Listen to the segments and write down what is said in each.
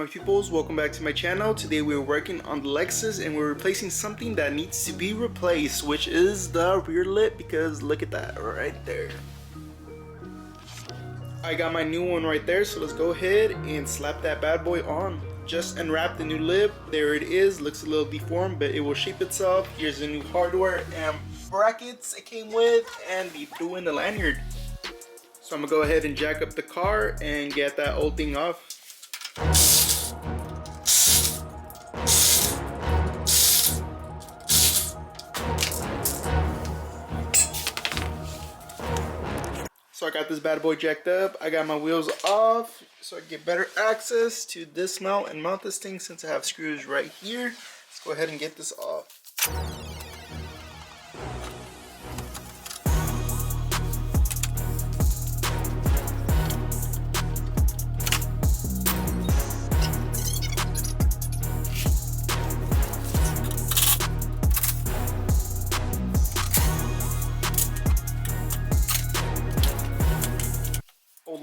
my peoples, welcome back to my channel. Today we're working on the Lexus and we're replacing something that needs to be replaced, which is the rear lip, because look at that right there. I got my new one right there, so let's go ahead and slap that bad boy on. Just unwrap the new lip. There it is. Looks a little deformed, but it will shape itself. Here's the new hardware and brackets it came with, and they threw in the lanyard. So I'm gonna go ahead and jack up the car and get that old thing off. So I got this bad boy jacked up. I got my wheels off so I can get better access to dismount and mount this thing since I have screws right here. Let's go ahead and get this off.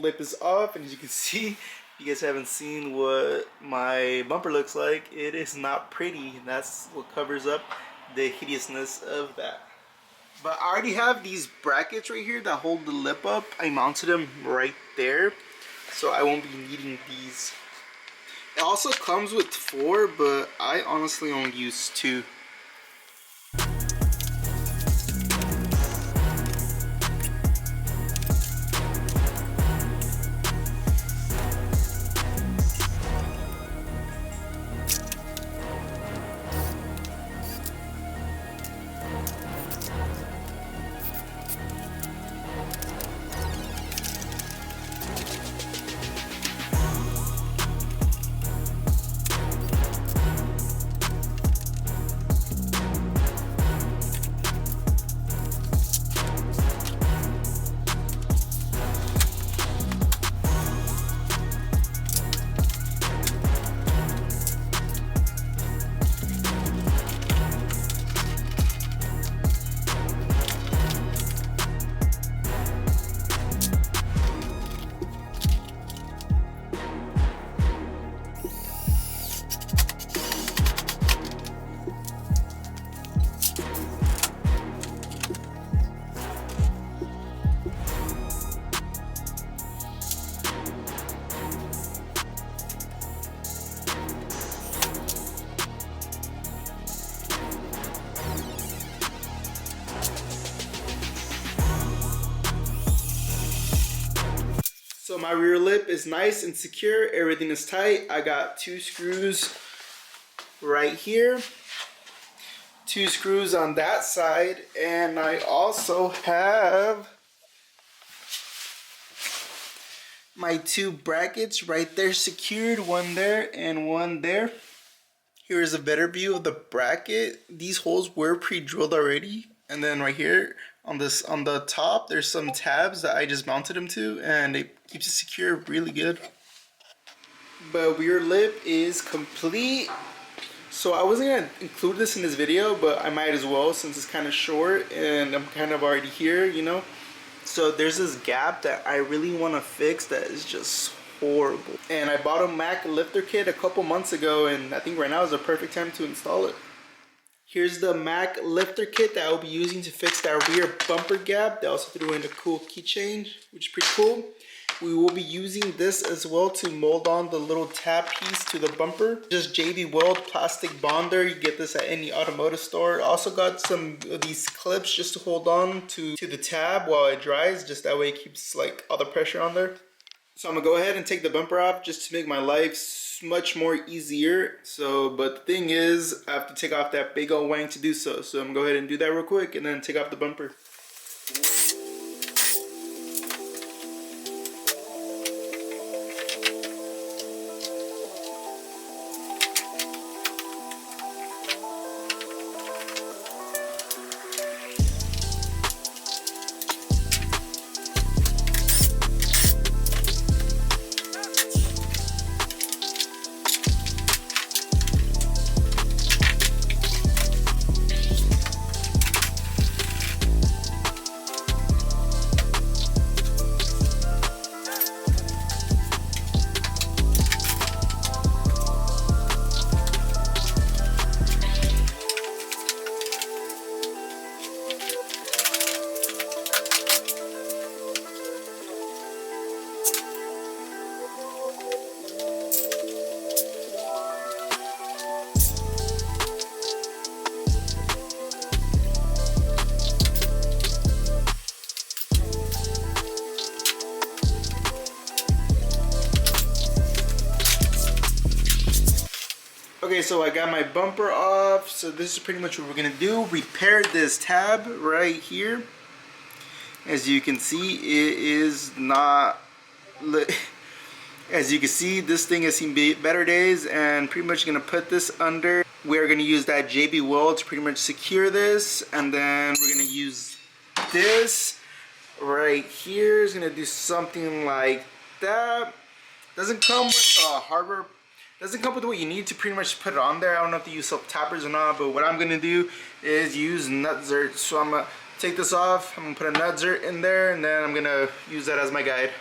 Lip is off, and as you can see, if you guys haven't seen what my bumper looks like, it is not pretty. That's what covers up the hideousness of that. But I already have these brackets right here that hold the lip up. I mounted them right there, so I won't be needing these. It also comes with 4, but I honestly only use 2. So my rear lip is nice and secure, everything is tight. I got 2 screws right here, 2 screws on that side, and I also have my 2 brackets right there secured, one there and one there. Here's a better view of the bracket. These holes were pre-drilled already, and then right here on the top there's some tabs that I just mounted them to, and it keeps it secure really good. But rear lip is complete. So I wasn't gonna include this in this video, but I might as well since it's kind of short and I'm kind of already here, you know. So there's this gap that I really want to fix that is just horrible, and I bought a MACLIFTER kit a couple months ago, and I think right now is the perfect time to install it. Here's the MACLIFTER kit that I'll be using to fix that rear bumper gap. They also threw in a cool keychain, which is pretty cool. We will be using this as well to mold on the little tab piece to the bumper. Just JB Weld plastic bonder. You get this at any automotive store. Also got some of these clips just to hold on to the tab while it dries. Just that way it keeps like all the pressure on there. So I'm gonna go ahead and take the bumper off just to make my life much more easier. But the thing is, I have to take off that big old wang to do so. So I'm gonna go ahead and do that real quick and then take off the bumper. so I got my bumper off. So this is pretty much what we're gonna do. Repair this tab right here. As you can see, it is not. As you can see, this thing has seen better days, and pretty much gonna put this under. We're gonna use that JB weld to pretty much secure this, and then we're gonna use this right here. Is gonna do something like that. Doesn't come with hardware. Doesn't come with what you need to pretty much put it on there. I don't know if you use self tappers or not, but what I'm gonna do is use nut zert. So I'm gonna take this off. I'm gonna put a nut zert in there, and then I'm gonna use that as my guide.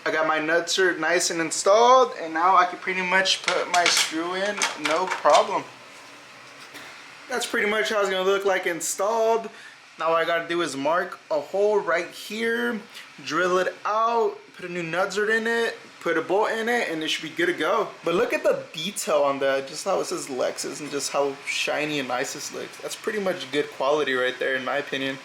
I got my nuts are nice and installed, and now I can pretty much put my screw in, no problem. That's pretty much how it's gonna look like installed. Now what I gotta do is mark a hole right here, drill it out, put a new nutsert in it, put a bolt in it, and it should be good to go. But look at the detail on that, just how it says Lexus and just how shiny and nice this looks. That's pretty much good quality right there in my opinion.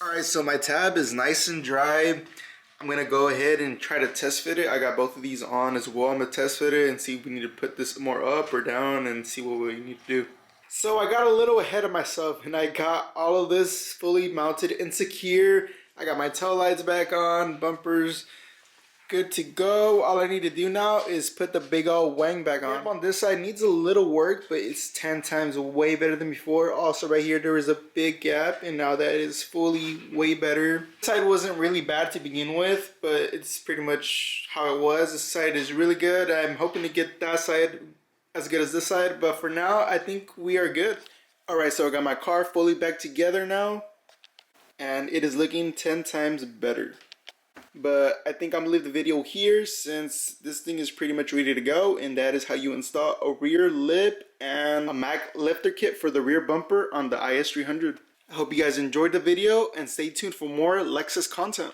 Alright, so my tab is nice and dry. I'm gonna go ahead and try to test fit it. I got both of these on as well. I'm gonna test fit it and see if we need to put this more up or down and see what we need to do. So I got a little ahead of myself and I got all of this fully mounted and secure. I got my tail lights back on, bumpers good to go. All I need to do now is put the big old wang back on. On this side needs a little work, but it's 10 times way better than before. Also right here there was a big gap, and now that is fully way better. This side wasn't really bad to begin with, but it's pretty much how it was. This side is really good. I'm hoping to get that side as good as this side, but for now I think we are good. Alright, so I got my car fully back together now, and it is looking 10 times better. But I think I'm gonna leave the video here since this thing is pretty much ready to go, and that is how you install a rear lip and a MACLIFTER kit for the rear bumper on the IS300. I hope you guys enjoyed the video and stay tuned for more Lexus content.